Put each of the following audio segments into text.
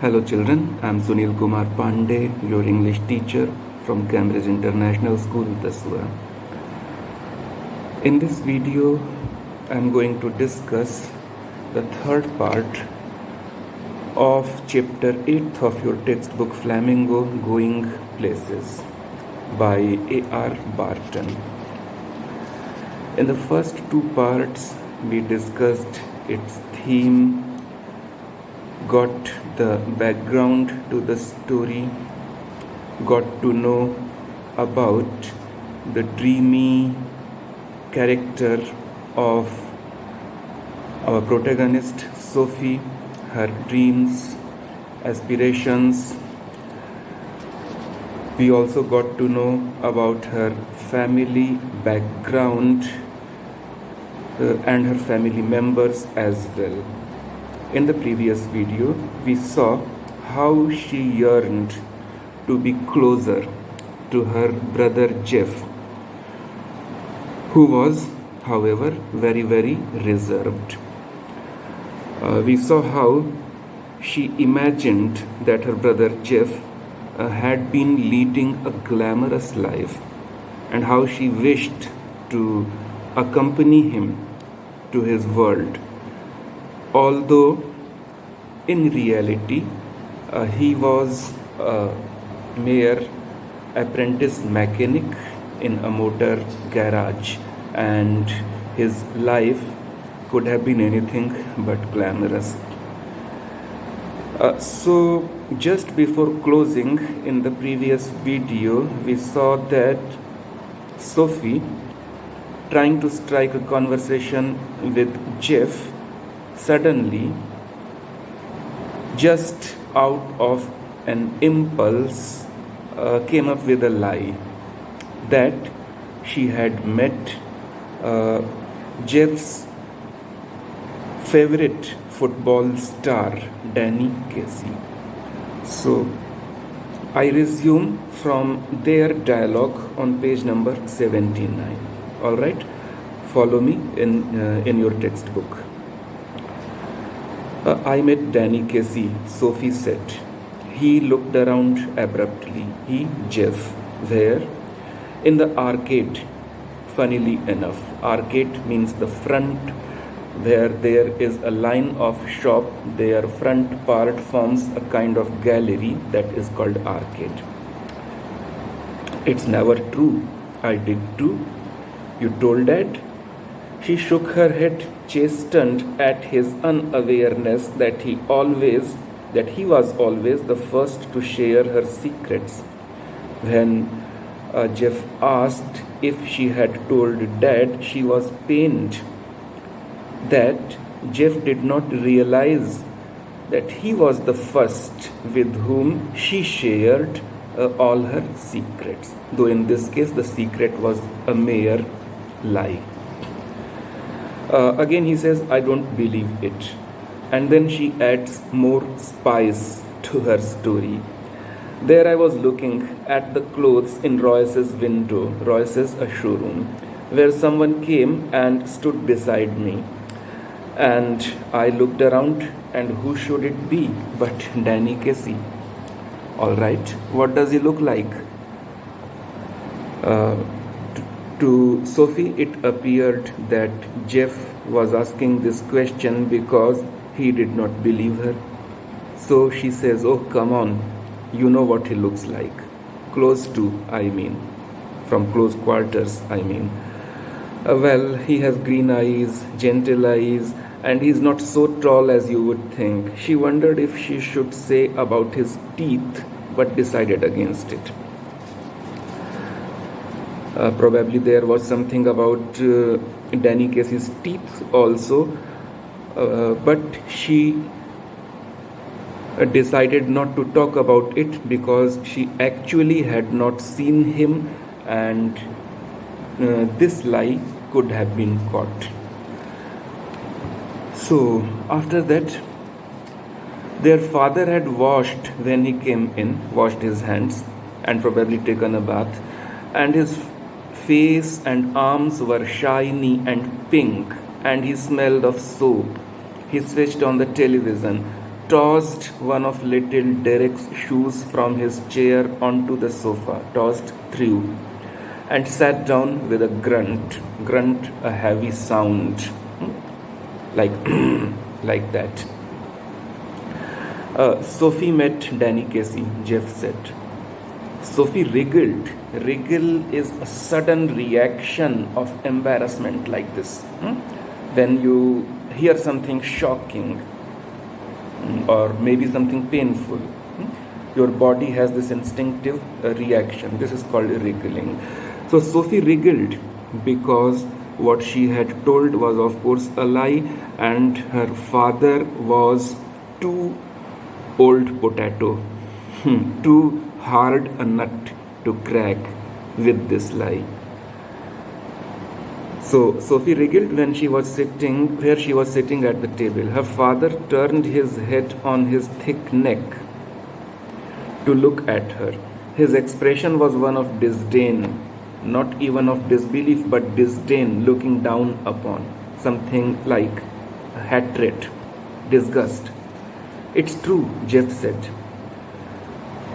Hello children, I am Sunil Kumar Pandey, your English teacher from Cambridge International School, Dasua. In this video, I am going to discuss the third part of chapter 8 of your textbook Flamingo Going Places by A.R. Barton. In the first two parts, we discussed its theme, got the background to the story, got to know about the dreamy character of our protagonist Sophie, her dreams, aspirations. We also got to know about her family background and her family members as well. In the previous video, we saw how she yearned to be closer to her brother Jeff, who was, however, very reserved. We saw how she imagined that her brother Jeff had been leading a glamorous life and how she wished to accompany him to his world. Although in reality he was a mere apprentice mechanic in a motor garage, and his life could have been anything but glamorous. So just before closing in the previous video, we saw that Sophie, trying to strike a conversation with Jeff, suddenly, just out of an impulse, came up with a lie that she had met Jeff's favorite football star, Danny Casey. So I resume from their dialogue on page number 79. All right, follow me in your textbook. I met Danny Casey, Sophie said. He looked around abruptly. He, Jeff, where? In the arcade. Funnily enough, arcade means the front, where there is a line of shop. Their front part forms a kind of gallery that is called arcade. It's never true. I did too. You told Dad? She shook her head, chastened at his unawareness that he was always the first to share her secrets. When Jeff asked if she had told Dad, she was pained that Jeff did not realize that he was the first with whom she shared all her secrets, though in this case the secret was a mere lie. Again he says, I don't believe it. And then she adds more spice to her story. There I was looking at the clothes in Royce's window. Royce is a showroom, where someone came and stood beside me. And I looked around, and who should it be but Danny Casey? All right, what does he look like? To Sophie, it appeared that Jeff was asking this question because he did not believe her. So she says, oh, come on, you know what he looks like. Close to, I mean. From close quarters, I mean. Well, he has green eyes, gentle eyes, and he's not so tall as you would think. She wondered if she should say about his teeth, but decided against it. Probably there was something about Danny Casey's teeth also, but she decided not to talk about it because she actually had not seen him, and this lie could have been caught. So after that, their father had washed when he came in, washed his hands and probably taken a bath, and his face and arms were shiny and pink, and he smelled of soap. He switched on the television. tossed one of little Derek's shoes from his chair onto the sofa, tossed through, and sat down with a grunt, a heavy sound, like like that. Sophie met Danny Casey, Jeff said. Sophie wriggled. Wriggle is a sudden reaction of embarrassment like this. When you hear something shocking or maybe something painful, your body has this instinctive reaction. This is called wriggling. So Sophie wriggled because what she had told was, of course, a lie, and her father was too old potato, too hard a nut to crack with this lie. So Sophie wriggled when she was sitting where she was sitting at the table. Her father turned his head on his thick neck to look at her. His expression was one of disdain, not even of disbelief, but disdain, looking down upon, something like hatred, disgust. It's true, Jeff said.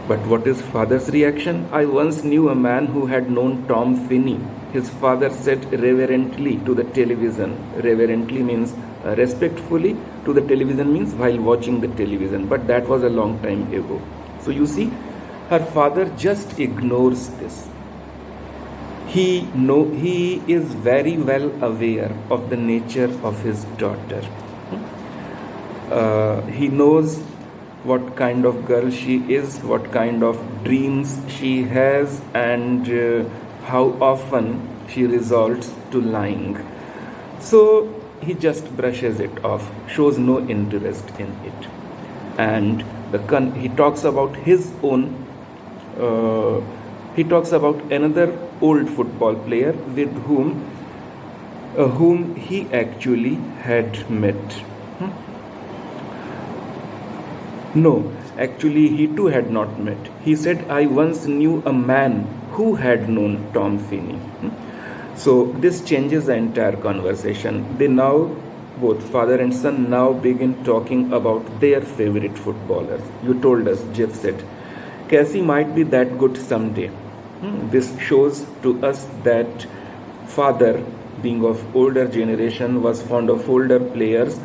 But what is father's reaction? I once knew a man who had known Tom Finney. His father said reverently to the television. Reverently means respectfully to the television means while watching the television. But that was a long time ago. So you see, her father just ignores this. He is very well aware of the nature of his daughter. He knows what kind of girl she is, what kind of dreams she has, and how often she resorts to lying. So he just brushes it off, shows no interest in it. And he talks about his own, he talks about another old football player with whom he actually had met. No, actually he too had not met. He said, I once knew a man who had known Tom Finney. So this changes the entire conversation. They now, both father and son, now begin talking about their favorite footballers. You told us, Jeff said. Cassie might be that good someday. This shows to us that father, being of older generation, was fond of older players,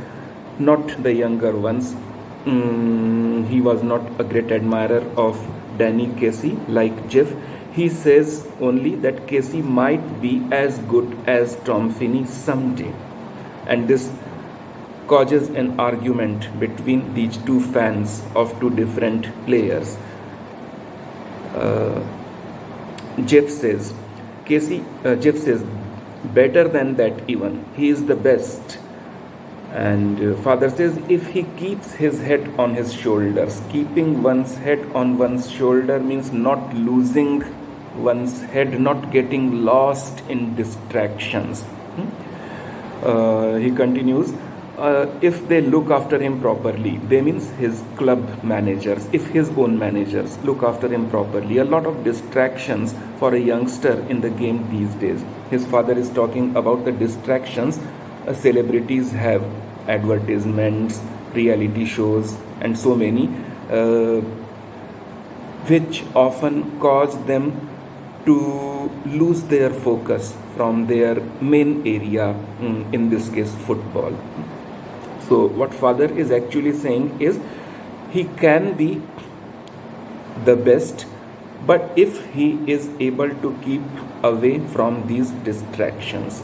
not the younger ones. He was not a great admirer of Danny Casey like Jeff. He says only that Casey might be as good as Tom Finney someday. And this causes an argument between these two fans of two different players. Jeff says, better than that even. He is the best. And father says, if he keeps his head on his shoulders, keeping one's head on one's shoulder means not losing one's head, not getting lost in distractions. He continues, if they look after him properly, they means his club managers, if his own managers look after him properly. A lot of distractions for a youngster in the game these days. His father is talking about the distractions celebrities have, advertisements, reality shows, and so many, which often cause them to lose their focus from their main area, in this case football. So what father is actually saying is, he can be the best, but if he is able to keep away from these distractions.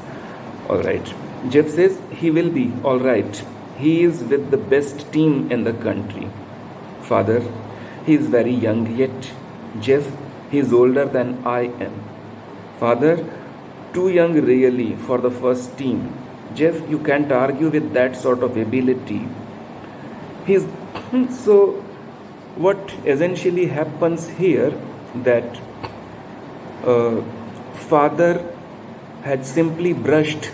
Alright, Jeff says he will be alright. He is with the best team in the country. Father, he is very young yet. Jeff, he is older than I am. Father, too young really for the first team. Jeff, you can't argue with that sort of ability. So what essentially happens here, that father had simply brushed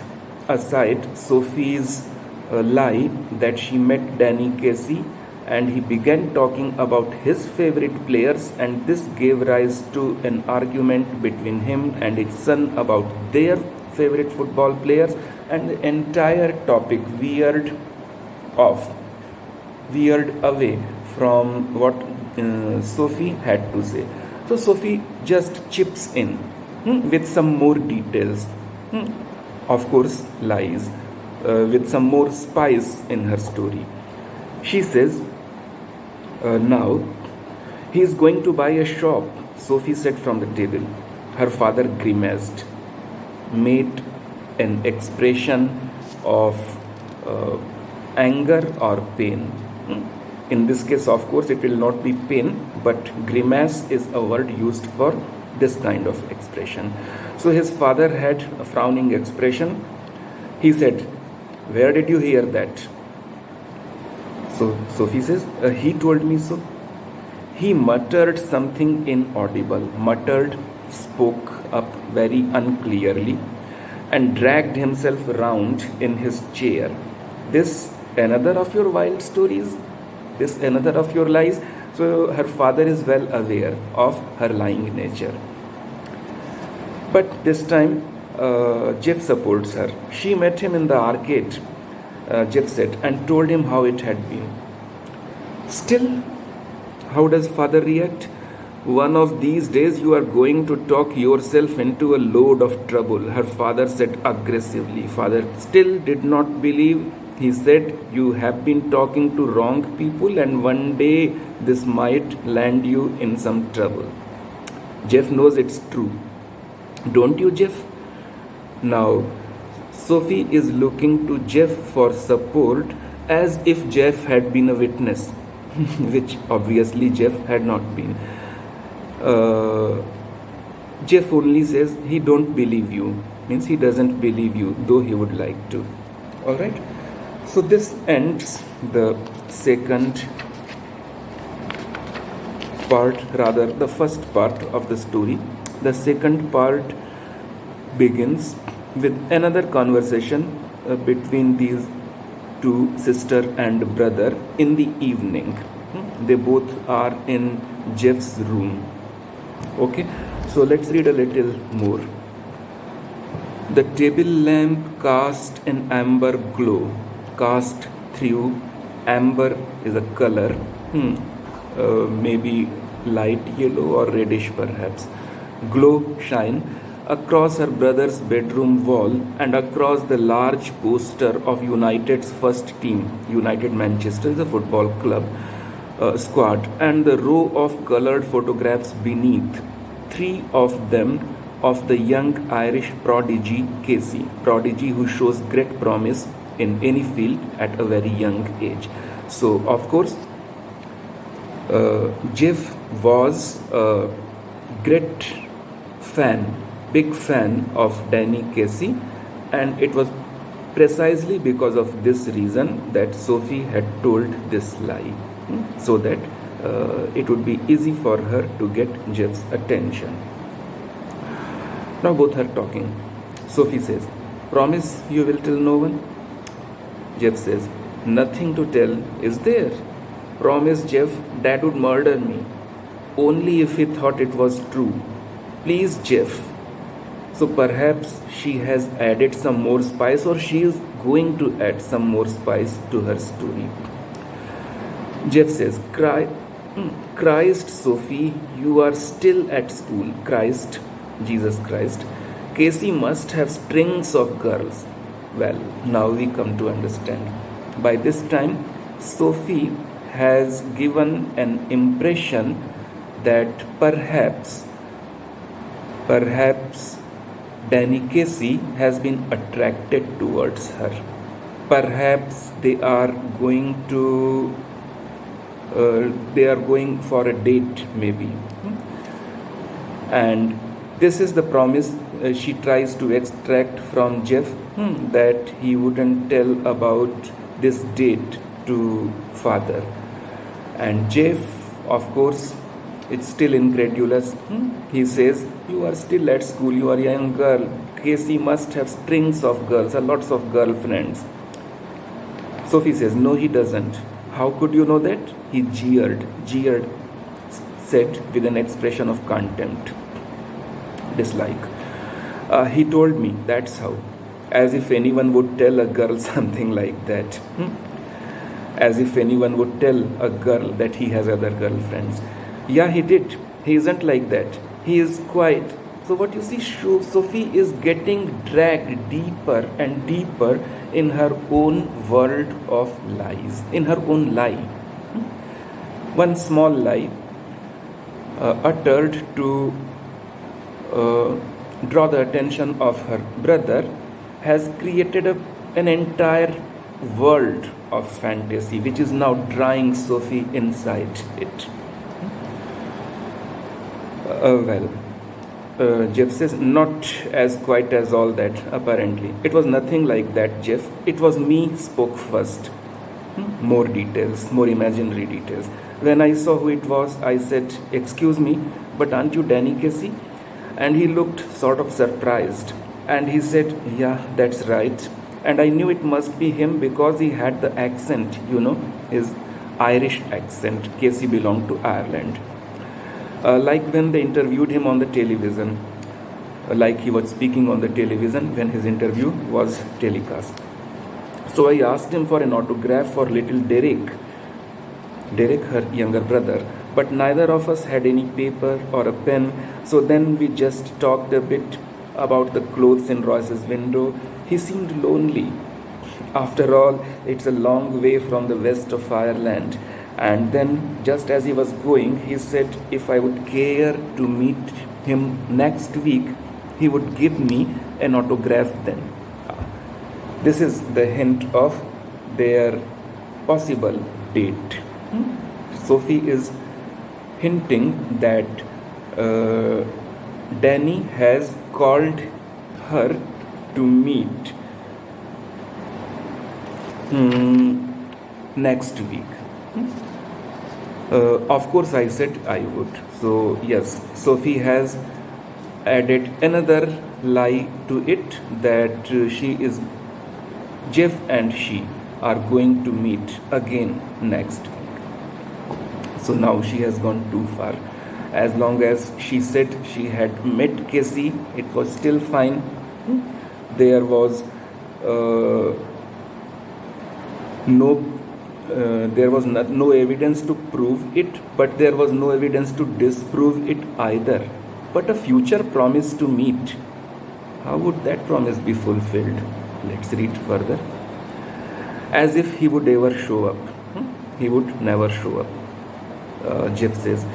aside Sophie's lie that she met Danny Casey, and he began talking about his favorite players, and this gave rise to an argument between him and his son about their favorite football players, and the entire topic veered off veered away from what Sophie had to say. So Sophie just chips in with some more details. Of course, lies, with some more spice in her story. She says, now he is going to buy a shop, Sophie said from the table. Her father grimaced, made an expression of anger or pain. In this case, of course, it will not be pain, but grimace is a word used for this kind of expression. So his father had a frowning expression. He said, "Where did you hear that?" So Sophie says, "He told me so." He muttered something inaudible, spoke up very unclearly, and dragged himself round in his chair. "This another of your wild stories? This another of your lies?" So her father is well aware of her lying nature. But this time, Jeff supports her. She met him in the arcade, Jeff said, and told him how it had been. Still, how does father react? "One of these days you are going to talk yourself into a load of trouble," her father said aggressively. Father still did not believe. He said, "You have been talking to wrong people, and one day this might land you in some trouble." Jeff knows it's true. Don't you, Jeff? Now, Sophie is looking to Jeff for support as if Jeff had been a witness, which obviously Jeff had not been. Jeff only says he don't believe you, means he doesn't believe you, though he would like to. All right. So this ends the second part, rather the first part of the story. The second part begins with another conversation between these two, sister and brother, in the evening. They both are in Jeff's room. Okay, so let's read a little more. The table lamp cast an amber glow. Cast through, amber is a color, maybe light yellow or reddish perhaps. Glow, shine, across her brother's bedroom wall and across the large poster of United's first team. United Manchester is a football club squad, and the row of colored photographs beneath, 3 of them of the young Irish prodigy Casey, prodigy who shows great promise in any field at a very young age. So of course, Jeff was a great fan, big fan of Danny Casey, and it was precisely because of this reason that Sophie had told this lie, so that it would be easy for her to get Jeff's attention. Now both are talking. Sophie says, "Promise you will tell no one?" Jeff says, "Nothing to tell, is there?" "Promise, Jeff, Dad would murder me. Only if he thought it was true. Please, Jeff." So perhaps she has added some more spice, or she is going to add some more spice to her story. Jeff says, Christ, Sophie, you are still at school. Christ, Jesus Christ. Casey must have strings of girls. Well, now we come to understand. By this time, Sophie has given an impression that perhaps Danny Casey has been attracted towards her. Perhaps they are going for a date, maybe. And this is the promise she tries to extract from Jeff, that he wouldn't tell about this date to father. And Jeff, of course, is still incredulous. He says, "You are still at school, you are a young girl. Casey must have strings of girls, lots of girlfriends." Sophie says, "No, he doesn't." "How could you know that?" He jeered, said with an expression of contempt, dislike. He told me, that's how. As if anyone would tell a girl something like that. as if anyone would tell a girl that he has other girlfriends. Yeah, he did. He isn't like that. He is quiet. So what you see, Sophie is getting dragged deeper and deeper in her own world of lies, in her own lie. One small lie uttered to draw the attention of her brother has created an entire world of fantasy which is now drawing Sophie inside it. Jeff says, not as quite as all that, apparently. It was nothing like that, Jeff. It was me spoke first. More details, more imaginary details. When I saw who it was, I said, excuse me, but aren't you Danny Casey? And he looked sort of surprised. And he said, yeah, that's right. And I knew it must be him because he had the accent, his Irish accent. Casey belonged to Ireland. Like when they interviewed him on the television, like he was speaking on the television when his interview was telecast. So I asked him for an autograph for little Derek, her younger brother, but neither of us had any paper or a pen. So then we just talked a bit about the clothes in Royce's window. He seemed lonely. After all, it's a long way from the west of Ireland. And then, just as he was going, he said if I would care to meet him next week, he would give me an autograph then. This is the hint of their possible date. Sophie is hinting that Danny has called her to meet next week. Of course, I said I would. So, yes, Sophie has added another lie to it that Jeff and she are going to meet again next week. So now she has gone too far. As long as she said she had met Casey, it was still fine. There was no evidence to prove it, but there was no evidence to disprove it either. But a future promise to meet, how would that promise be fulfilled? Let's read further. As if he would ever show up. He would never show up. Jeff says,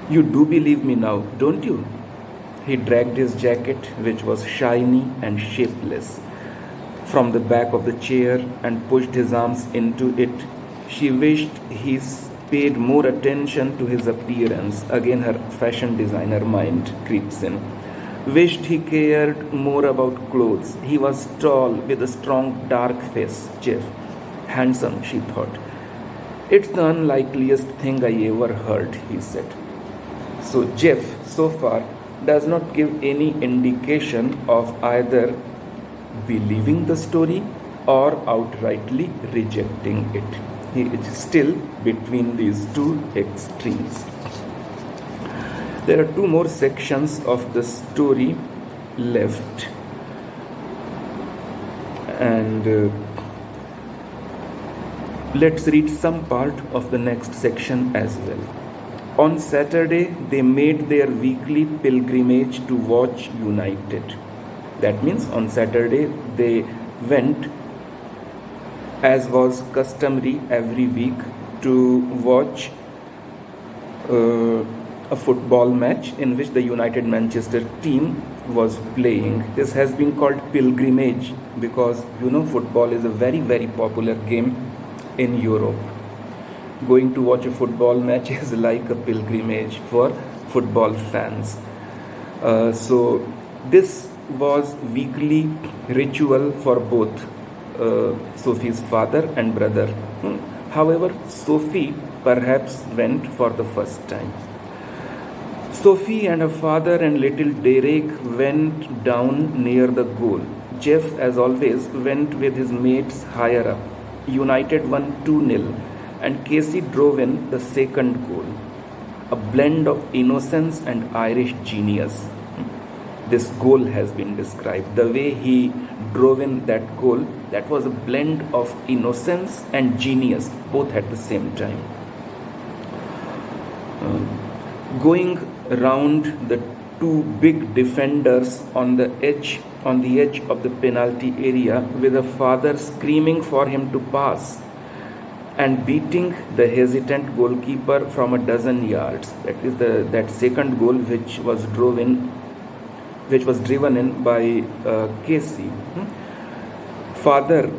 you do believe me now, don't you? He dragged his jacket, which was shiny and shapeless, from the back of the chair and pushed his arms into it. She wished he paid more attention to his appearance. Again, her fashion designer mind creeps in. Wished he cared more about clothes. He was tall with a strong dark face. Jeff, handsome, she thought. It's the unlikeliest thing I ever heard, he said. So Jeff, so far, does not give any indication of either believing the story or outrightly rejecting it. He is still between these two extremes. There are two more sections of the story left, and let's read some part of the next section as well. On Saturday, they made their weekly pilgrimage to watch United. That means on Saturday they went, as was customary every week, to watch a football match in which the United Manchester team was playing. This has been called pilgrimage because football is a very, very popular game in Europe. Going to watch a football match is like a pilgrimage for football fans. So this was weekly ritual for both Sophie's father and brother. However, Sophie perhaps went for the first time. Sophie and her father and little Derek went down near the goal. Jeff, as always, went with his mates higher up. United won 2-0 and Casey drove in the second goal. A blend of innocence and Irish genius. This goal has been described. The way he drove in that goal That was a blend of innocence and genius, both at the same time. Going round the two big defenders on the edge of the penalty area, with a father screaming for him to pass and beating the hesitant goalkeeper from a dozen yards. That is that second goal which was driven in by Casey. Father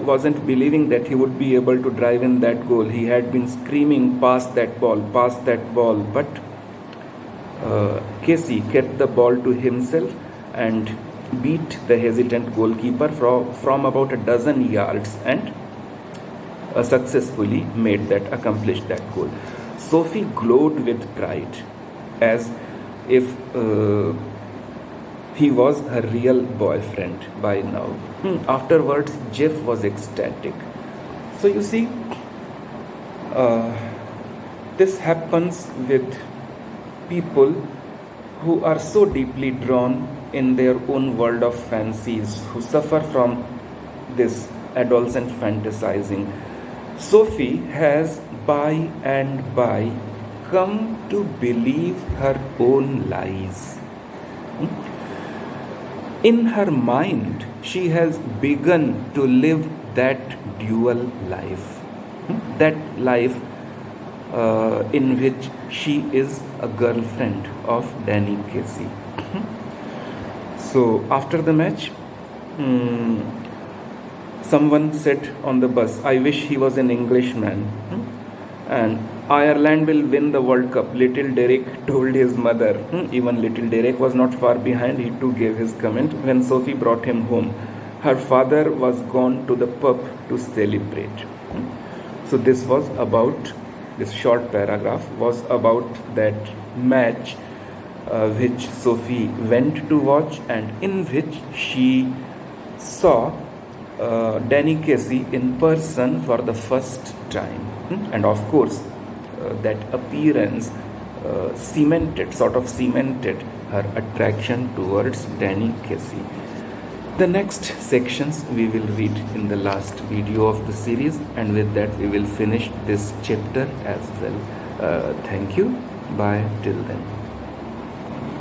wasn't believing that he would be able to drive in that goal. He had been screaming, pass that ball, but Casey kept the ball to himself and beat the hesitant goalkeeper from about a dozen yards and successfully accomplished that goal. Sophie glowed with pride, as if he was her real boyfriend by now. Afterwards, Jeff was ecstatic. So you see, this happens with people who are so deeply drawn in their own world of fancies, who suffer from this adolescent fantasizing. Sophie has by and by come to believe her own lies. In her mind, she has begun to live that dual life. That life in which she is a girlfriend of Danny Casey. So after the match, someone said on the bus, "I wish he was an Englishman." And Ireland will win the World Cup, little Derek told his mother. Even little Derek was not far behind. He too gave his comment when Sophie brought him home. Her father was gone to the pub to celebrate. So this short paragraph was about that match which Sophie went to watch, and in which she saw Danny Casey in person for the first time. And of course, that appearance cemented her attraction towards Danny Casey. The next sections we will read in the last video of the series, and with that we will finish this chapter as well. Thank you. Bye till then.